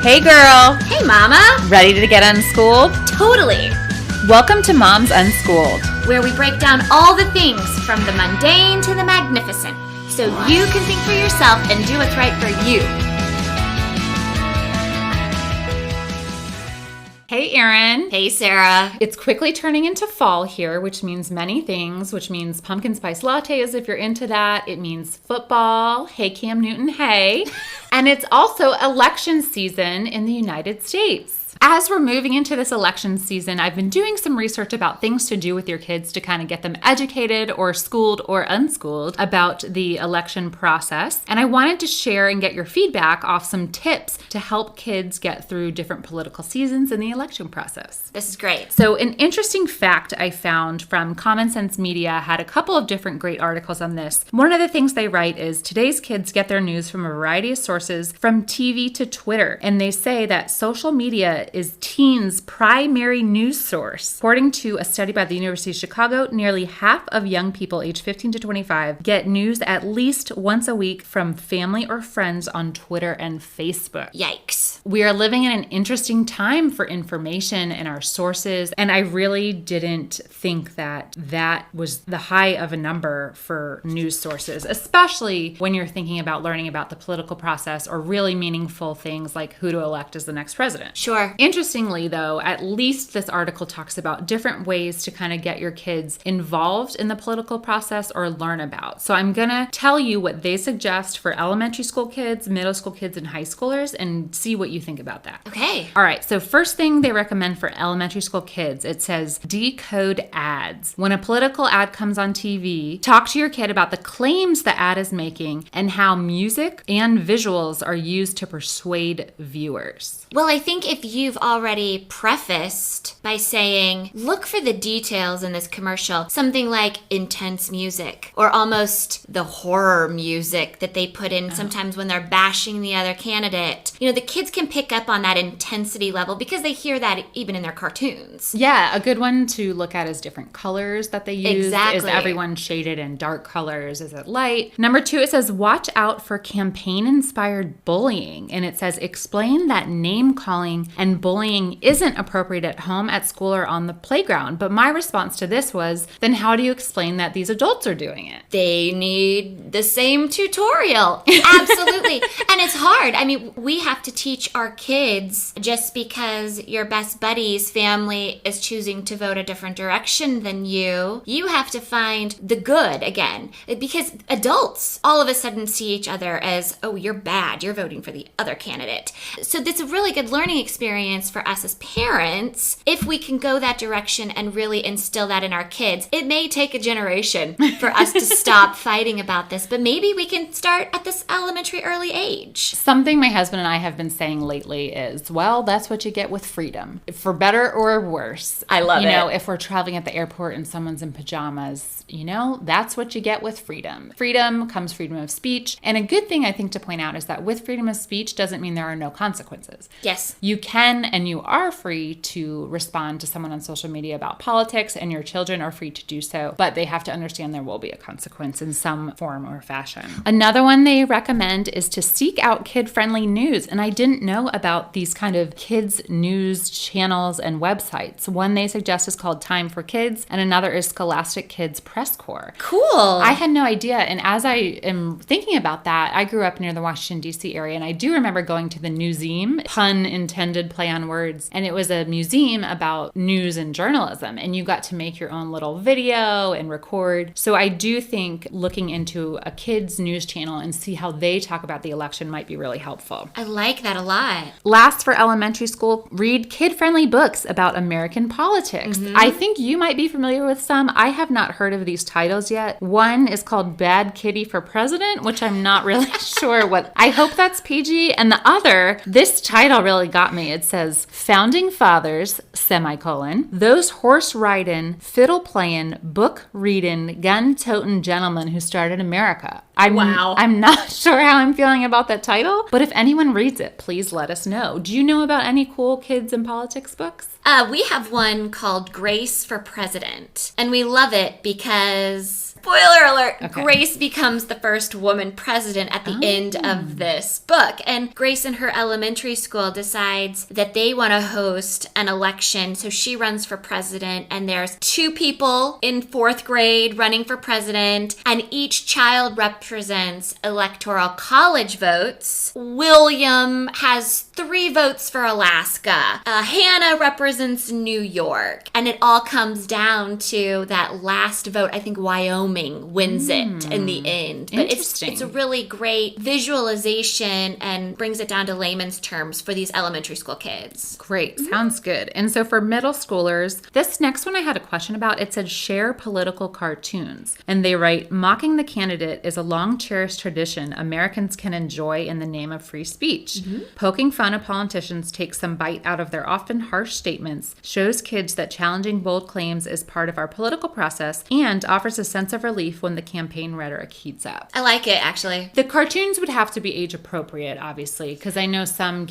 Hey girl! Hey mama! Ready to get unschooled? Totally! Welcome to Moms Unschooled, where we break down all the things from the mundane to the magnificent, so you can think for yourself and do what's right for you. Hey Erin. Hey Sarah. It's quickly turning into fall here, which means many things, which means pumpkin spice lattes if you're into that. It means football. Hey Cam Newton, hey. And it's also election season in the United States. As we're moving into this election season, I've been doing some research about things to do with your kids to kind of get them educated or schooled or unschooled about the election process. And I wanted to share and get your feedback off some tips to help kids get through different political seasons in the election process. This is great. So an interesting fact I found from Common Sense Media had a couple of different great articles on this. One of the things they write is today's kids get their news from a variety of sources, from TV to Twitter. And they say that social media is teens' primary news source. According to a study by the University of Chicago, nearly half of young people aged 15 to 25 get news at least once a week from family or friends on Twitter and Facebook. Yikes. We are living in an interesting time for information and our sources, and I really didn't think that that was the high of a number for news sources, especially when you're thinking about learning about the political process or really meaningful things like who to elect as the next president. Sure. Interestingly, though, at least this article talks about different ways to kind of get your kids involved in the political process or learn about. So I'm going to tell you what they suggest for elementary school kids, middle school kids, and high schoolers, and see what you think about that. Okay. All right. So first thing they recommend for elementary school kids, it says decode ads. When a political ad comes on TV, talk to your kid about the claims the ad is making and how music and visuals are used to persuade viewers. Well, I think if you've already prefaced by saying, look for the details in this commercial, something like intense music or almost the horror music that they put in sometimes when they're bashing the other candidate. You know, the kids can pick up on that intensity level because they hear that even in their cartoons. Yeah, a good one to look at is different colors that they use. Exactly. Is everyone shaded in dark colors? Is it light? Number 2, it says watch out for campaign-inspired bullying. And it says explain that name-calling and bullying isn't appropriate at home, at school, or on the playground. But my response to this was, then how do you explain that these adults are doing it? They need the same tutorial. Absolutely. And it's hard. I mean, we have to teach our kids just because your best buddy's family is choosing to vote a different direction than you. You have to find the good again, because adults all of a sudden see each other as, oh, you're bad. You're voting for the other candidate. So that's a really good learning experience for us as parents if we can go that direction and really instill that in our kids. It may take a generation for us to stop fighting about this, but maybe we can start at this elementary early age. Something my husband and I have been saying lately is, well, that's what you get with freedom. For better or worse. I love it. You know, if we're traveling at the airport and someone's in pajamas, you know, that's what you get with freedom. Freedom comes freedom of speech. And a good thing I think to point out is that with freedom of speech doesn't mean there are no consequences. Yes. You can and you are free to respond to someone on social media about politics, and your children are free to do so, but they have to understand there will be a consequence in some form or fashion. Another one they recommend is to seek out kid-friendly news. And I didn't know about these kind of kids news channels and websites. One they suggest is called Time for Kids, and another is Scholastic Kids Press Corps. Cool. I had no idea. And as I am thinking about that, I grew up near the Washington, D.C. area, and I do remember going to the newseum, pun intended, play on words. And it was a museum about news and journalism, and you got to make your own little video and record. So I do think looking into a kids news channel and see how they talk about the election might be really helpful. I like that a lot. Last, for elementary school, read kid-friendly books about American politics. Mm-hmm. I think you might be familiar with some. I have not heard of these titles yet. One is called Bad Kitty for President, which I'm not really sure what. I hope that's PG. And the other, this title really got me. It says, Founding Fathers, semicolon, those horse-riding, fiddle-playing, book-reading, gun-toting gentlemen who started America. Wow. I'm not sure how I'm feeling about that title, but if anyone reads it, please let us know. Do you know about any cool kids and politics books? We have one called Grace for President, and we love it because Spoiler alert, Okay. Grace becomes the first woman president at the end of this book. And Grace in her elementary school decides that they want to host an election. So she runs for president, and there's 2 people in 4th grade running for president, and each child represents electoral college votes. William has 3 votes for Alaska. Hannah represents New York. And it all comes down to that last vote. I think Wyoming wins it in the end. But it's a really great visualization and brings it down to layman's terms for these elementary school kids. Great. Sounds good. And so for middle schoolers, this next one I had a question about. It said share political cartoons. And they write, mocking the candidate is a long cherished tradition Americans can enjoy in the name of free speech. Poking fun at politicians takes some bite out of their often harsh statements, shows kids that challenging bold claims is part of our political process, and offers a sense of relief when the campaign rhetoric heats up. I like it, actually. The cartoons would have to be age appropriate, obviously, because I know some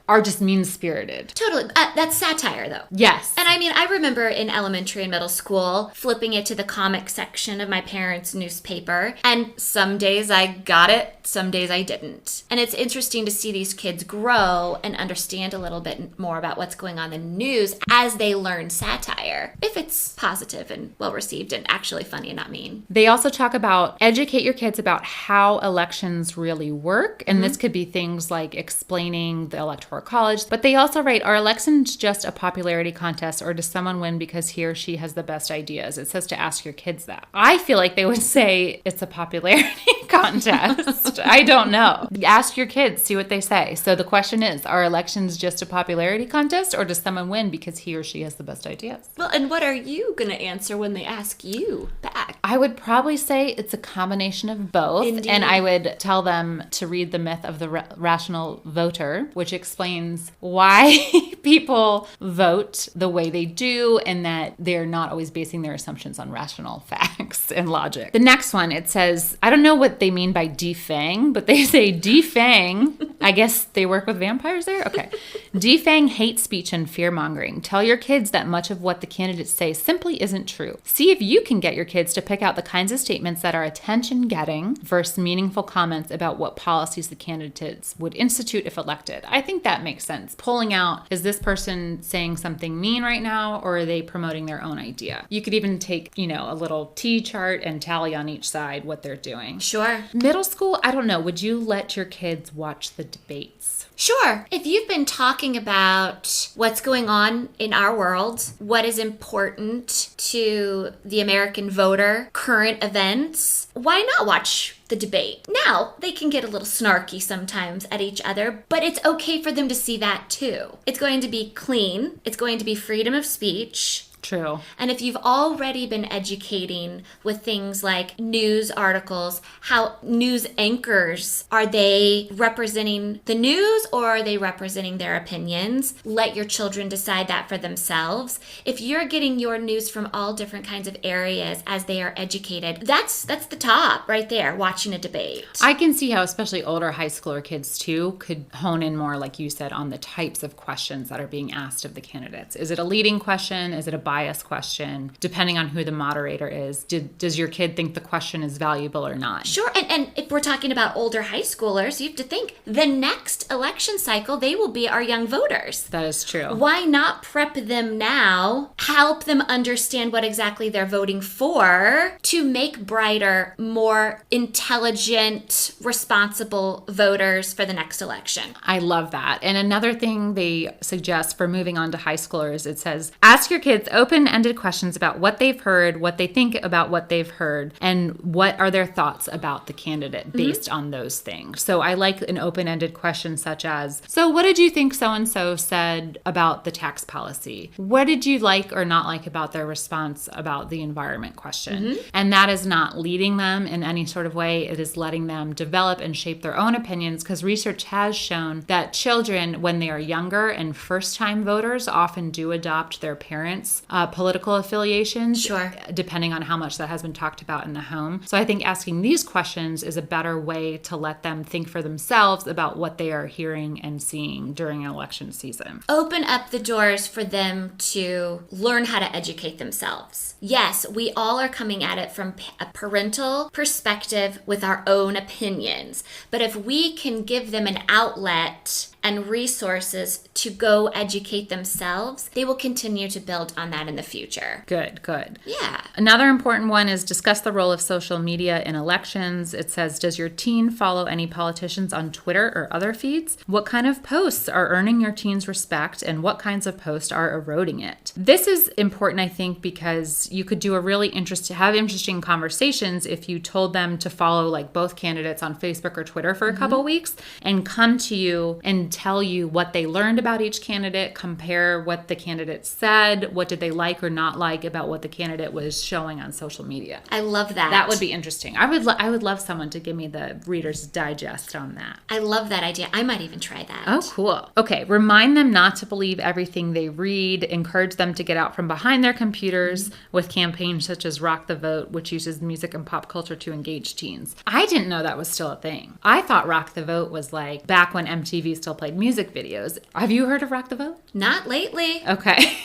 are just mean-spirited. Totally. That's satire, though. Yes. And I mean, I remember in elementary and middle school flipping it to the comic section of my parents' newspaper, and some days I got it, some days I didn't. And it's interesting to see these kids grow and understand a little bit more about what's going on in the news as they learn satire, if it's positive and well-received and actually funny and not mean. They also talk about educate your kids about how elections really work. And this could be things like explaining the Electoral College. But they also write, are elections just a popularity contest, or does someone win because he or she has the best ideas? It says to ask your kids that. I feel like they would say it's a popularity contest. I don't know. Ask your kids, see what they say. So the question is, are elections just a popularity contest, or does someone win because he or she has the best ideas? Well, and what are you going to answer when they ask you back? I would probably say it's a combination of both. Indeed. And I would tell them to read The Myth of the Rational Voter, which explains why people vote the way they do and that they're not always basing their assumptions on rational facts and logic. The next one, it says, I don't know what they mean by defang, but they say defang. I guess they work with vampires there? Okay. Defang hate speech and fear-mongering. Tell your kids that much of what the candidates say simply isn't true. See if you can get your kids to pick out the kinds of statements that are attention-getting versus meaningful comments about what policies the candidates would institute if elected. I think that makes sense. Pulling out, is this person saying something mean right now, or are they promoting their own idea? You could even take, a little T chart and tally on each side what they're doing. Sure. Middle school, I don't know. Would you let your kids watch the debates? Sure. If you've been talking about what's going on in our world, what is important to the American voter, current events, why not watch the debate? Now, they can get a little snarky sometimes at each other, but it's okay for them to see that too. It's going to be clean. It's going to be freedom of speech. True. And if you've already been educating with things like news articles, how news anchors, are they representing the news or are they representing their opinions? Let your children decide that for themselves. If you're getting your news from all different kinds of areas as they are educated, that's the top right there, watching a debate. I can see how especially older high schooler kids too could hone in more, like you said, on the types of questions that are being asked of the candidates. Is it a leading question? Is it a bias question? Depending on who the moderator is, does your kid think the question is valuable or not? Sure, and if we're talking about older high schoolers, you have to think the next election cycle, they will be our young voters. That is true. Why not prep them now, help them understand what exactly they're voting for to make brighter, more intelligent, responsible voters for the next election? I love that. And another thing they suggest for moving on to high schoolers, it says, ask your kids open-ended questions about what they've heard, what they think about what they've heard, and what are their thoughts about the candidate based on those things. So I like an open-ended question such as, so what did you think so-and-so said about the tax policy? What did you like or not like about their response about the environment question? And that is not leading them in any sort of way. It is letting them develop and shape their own opinions, because research has shown that children, when they are younger and first-time voters, often do adopt their parents' political affiliations. Sure. Depending on how much that has been talked about in the home. So I think asking these questions is a better way to let them think for themselves about what they are hearing and seeing during election season. Open up the doors for them to learn how to educate themselves. Yes, we all are coming at it from a parental perspective with our own opinions. But if we can give them an outlet and resources to go educate themselves, they will continue to build on that in the future. Good, good. Yeah. Another important one is discuss the role of social media in elections. It says, does your teen follow any politicians on Twitter or other feeds? What kind of posts are earning your teen's respect and what kinds of posts are eroding it? This is important, I think, because you could do a really interesting conversations if you told them to follow like both candidates on Facebook or Twitter for a couple weeks and come to you and tell you what they learned about each candidate, compare what the candidate said, what did they like or not like about what the candidate was showing on social media. I love that. That would be interesting. I would love someone to give me the Reader's Digest on that. I love that idea. I might even try that. Oh, cool. Okay, remind them not to believe everything they read. Encourage them to get out from behind their computers with campaigns such as Rock the Vote, which uses music and pop culture to engage teens. I didn't know that was still a thing. I thought Rock the Vote was like back when MTV still played music videos. Have you heard of Rock the Vote? Not lately. Okay.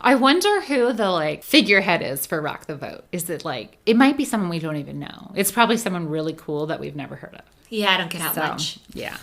I wonder who the like figurehead is for Rock the Vote. Is it like, it might be someone we don't even know. It's probably someone really cool that we've never heard of. Yeah, I don't get out much. Yeah.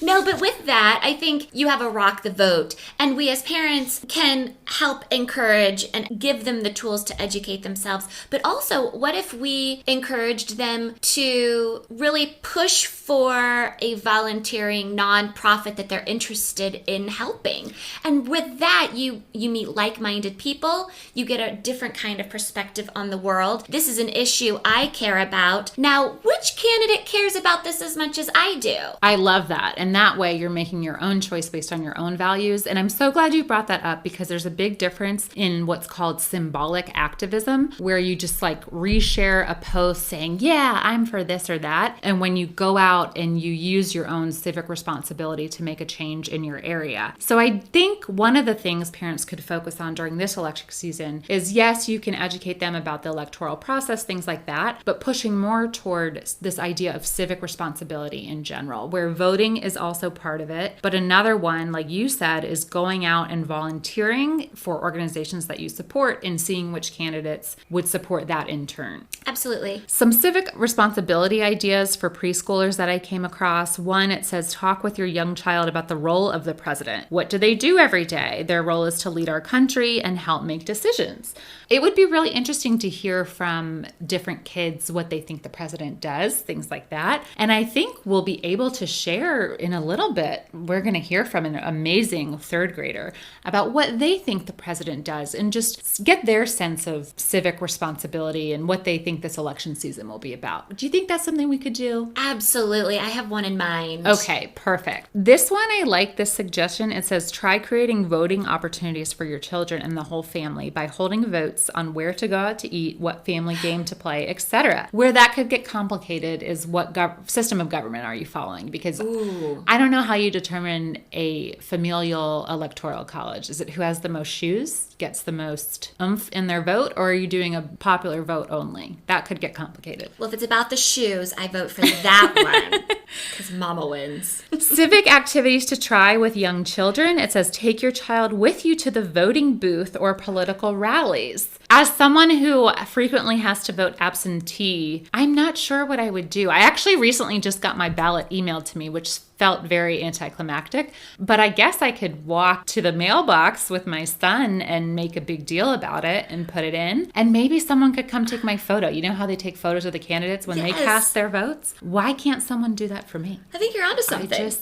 No, but with that, I think you have a Rock the Vote, and we as parents can help encourage and give them the tools to educate themselves. But also, what if we encouraged them to really push for a volunteering nonprofit that they're interested in helping? And with that, you meet like-minded people, you get a different kind of perspective on the world. This is an issue I care about. Now, which candidate cares about this as much as I do? I love that. And that way you're making your own choice based on your own values. And I'm so glad you brought that up because there's a big difference in what's called symbolic activism, where you just like reshare a post saying, yeah, I'm for this or that. And when you go out and you use your own civic responsibility to make a change in your area. So I think one of the things parents could focus on during this election season is, yes, you can educate them about the electoral process, things like that, but pushing more toward this idea of civic responsibility in general, where voting is also part of it. But another one, like you said, is going out and volunteering for organizations that you support and seeing which candidates would support that in turn. Absolutely. Some civic responsibility ideas for preschoolers that I came across. One, it says, talk with your young child about the role of the president. What do they do every day? Their role is to lead our country and help make decisions. It would be really interesting to hear from different kids what they think the president does, things like that. And I think we'll be able to share in a little bit. We're going to hear from an amazing third grader about what they think the president does and just get their sense of civic responsibility and what they think this election season will be about. Do you think that's something we could do? Absolutely. I have one in mind. Okay, perfect. This one, I like this suggestion. It says, try creating voting opportunities for your children and the whole family by holding votes on where to go out to eat, what family game to play, etc. Where that could get complicated is what system of government are you following? Because I don't know how you determine a familial electoral college. Is it who has the most shoes, gets the most oomph in their vote, or are you doing a popular vote only? That could get complicated. Well, if it's about the shoes, I vote for that one because mama wins. Civic activities to try with young children. It says, take your child with you to the voting booth or political rallies. As someone who frequently has to vote absentee, I'm not sure what I would do. I actually recently just got my ballot emailed to me, which felt very anticlimactic, but I guess I could walk to the mailbox with my son and make a big deal about it and put it in. And maybe someone could come take my photo. You know how they take photos of the candidates when they cast their votes? Why can't someone do that for me? I think you're onto something.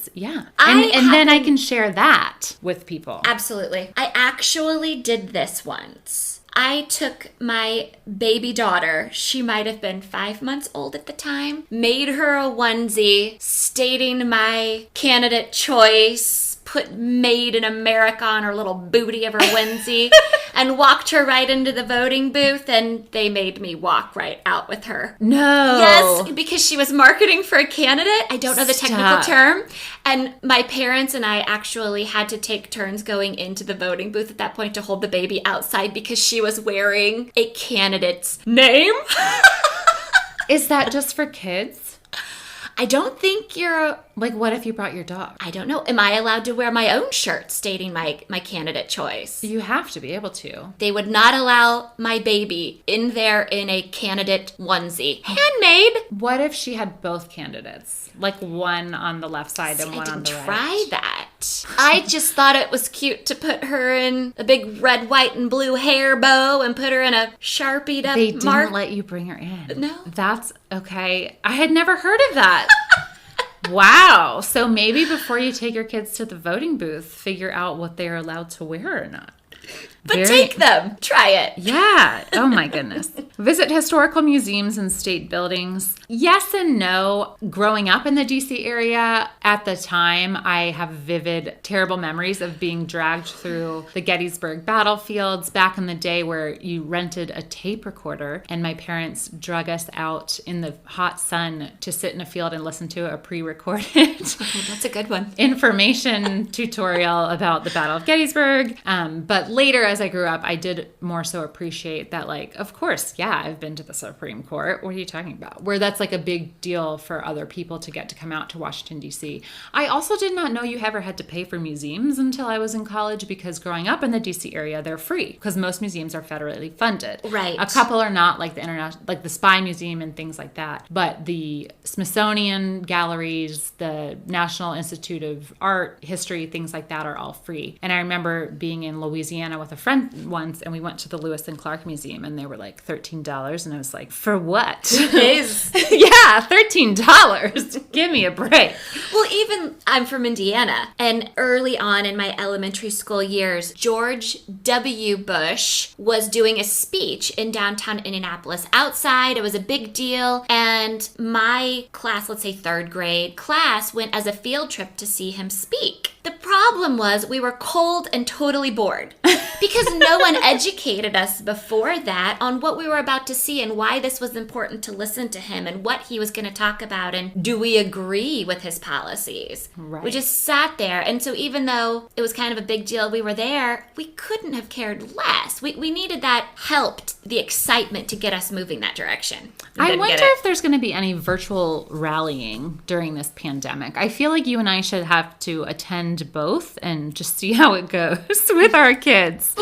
And then I can share that with people. Absolutely. I actually did this once. I took my baby daughter, she might have been 5 months old at the time, made her a onesie stating my candidate choice, put Made in America on her little booty of her onesie and walked her right into the voting booth, and they made me walk right out with her. No. Yes, because she was marketing for a candidate. I don't know the technical term. And my parents and I actually had to take turns going into the voting booth at that point to hold the baby outside because she was wearing a candidate's name. Is that just for kids? I don't think you're... Like, what if you brought your dog? I don't know. Am I allowed to wear my own shirt stating my candidate choice? You have to be able to. They would not allow my baby in there in a candidate onesie. Handmade. What if she had both candidates? Like one on the left side and one on the right? I didn't try that. I just thought it was cute to put her in a big red, white, and blue hair bow and put her in a Sharpied up They didn't let you bring her in. No. That's okay. I had never heard of that. Wow. So maybe before you take your kids to the voting booth, figure out what they're allowed to wear or not. But take them. Try it. Yeah. Oh my goodness. Visit historical museums and state buildings. Yes and no. Growing up in the DC area at the time, I have vivid, terrible memories of being dragged through the Gettysburg battlefields back in the day where you rented a tape recorder and my parents drug us out in the hot sun to sit in a field and listen to a pre-recorded That's a good one. information tutorial about the Battle of Gettysburg. But later, as I grew up, I did more so appreciate that, like, of course, yeah, I've been to the Supreme Court. What are you talking about? Where that's like a big deal for other people to get to come out to Washington, D.C. I also did not know you ever had to pay for museums until I was in college because growing up in the D.C. area, they're free because most museums are federally funded. Right. A couple are not, like the international, like the Spy Museum and things like that. But the Smithsonian galleries, the National Institute of Art, History, things like that are all free. And I remember being in Louisiana with a friend once, and we went to the Lewis and Clark Museum, and they were like $13, and I was like, for what? Yeah, $13. Give me a break. Well, even I'm from Indiana, and early on in my elementary school years, George W. Bush was doing a speech in downtown Indianapolis outside. It was a big deal, and my class, let's say third grade class, went as a field trip to see him speak. The problem was we were cold and totally bored because no one educated us before that on what we were about to see and why this was important to listen to him and what he was going to talk about and do we agree with his policies. Right. We just sat there, and so even though it was kind of a big deal we were there, we couldn't have cared less. We needed that helped the excitement to get us moving that direction. I wonder if there's going to be any virtual rallying during this pandemic. I feel like you and I should have to attend both and just see how it goes with our kids.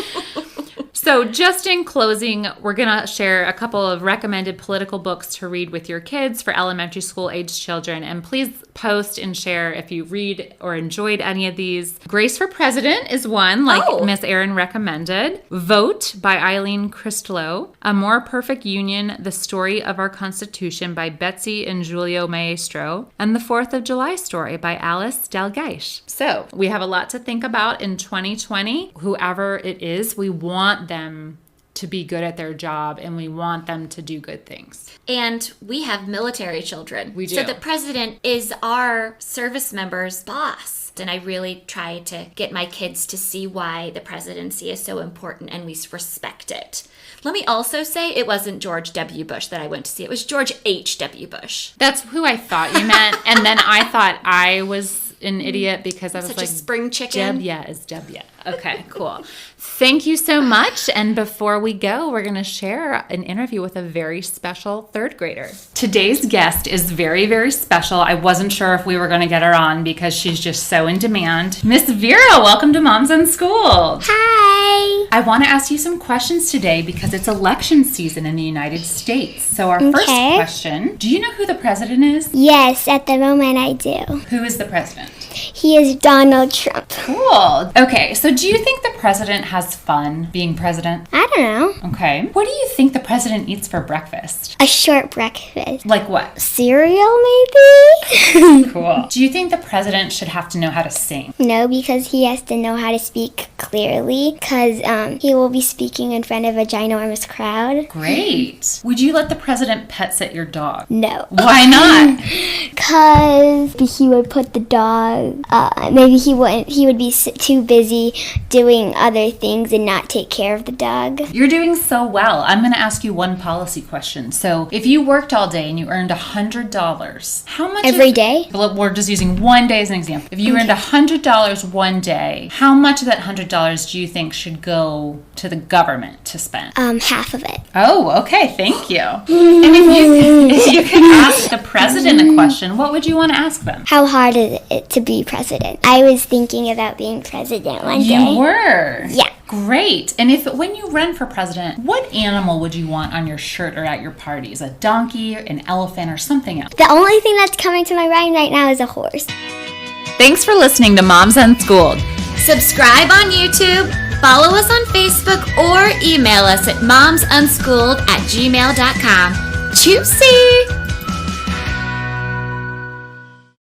So just in closing, we're going to share a couple of recommended political books to read with your kids for elementary school age children. And please post and share if you read or enjoyed any of these. Grace for President is one, like Miss Erin recommended. Vote by Eileen Cristolo. A More Perfect Union, The Story of Our Constitution by Betsy and Julio Maestro. And The 4th of July Story by Alice Dalgaish. So we have a lot to think about in 2020. Whoever it is, we want them to be good at their job and we want them to do good things. And we have military children. We do. So the president is our service members' boss. And I really try to get my kids to see why the presidency is so important and we respect it. Let me also say it wasn't George W. Bush that I went to see. It was George H.W. Bush. That's who I thought you meant. And then I thought I was an idiot because I was Such like, a spring chicken. W is W. Okay, cool. Thank you so much. And before we go, we're going to share an interview with a very special third grader. Today's guest is very, very special. I wasn't sure if we were going to get her on because she's just so in demand. Miss Vera, welcome to Moms Unschooled. Hi. I want to ask you some questions today because it's election season in the United States. So our first question, do you know who the president is? Yes, at the moment I do. Who is the president? He is Donald Trump. Cool. Okay, so do you think the president has fun being president? I don't know. Okay. What do you think the president eats for breakfast? A short breakfast. Like what? Cereal, maybe? Cool. Do you think the president should have to know how to sing? No, because he has to know how to speak clearly, because he will be speaking in front of a ginormous crowd. Great. Would you let the president pet sit your dog? No. Why not? Because he would put the dog, maybe he would be too busy doing other things and not take care of the dog. You're doing so well. I'm going to ask you one policy question. So if you worked all day and you earned $100, how much Every day? We're just using one day as an example. If you earned $100 one day, how much of that $100 do you think should go to the government to spend? Half of it. Oh, okay. Thank you. And if you could ask the president a question, what would you want to ask them? How hard is it to be president? I was thinking about being president one day. You were? Yeah. Great. And when you run for president, what animal would you want on your shirt or at your parties? A donkey, an elephant, or something else? The only thing that's coming to my mind right now is a horse. Thanks for listening to Moms Unschooled. Subscribe on YouTube, follow us on Facebook, or email us at momsunschooled@gmail.com. Choopsie!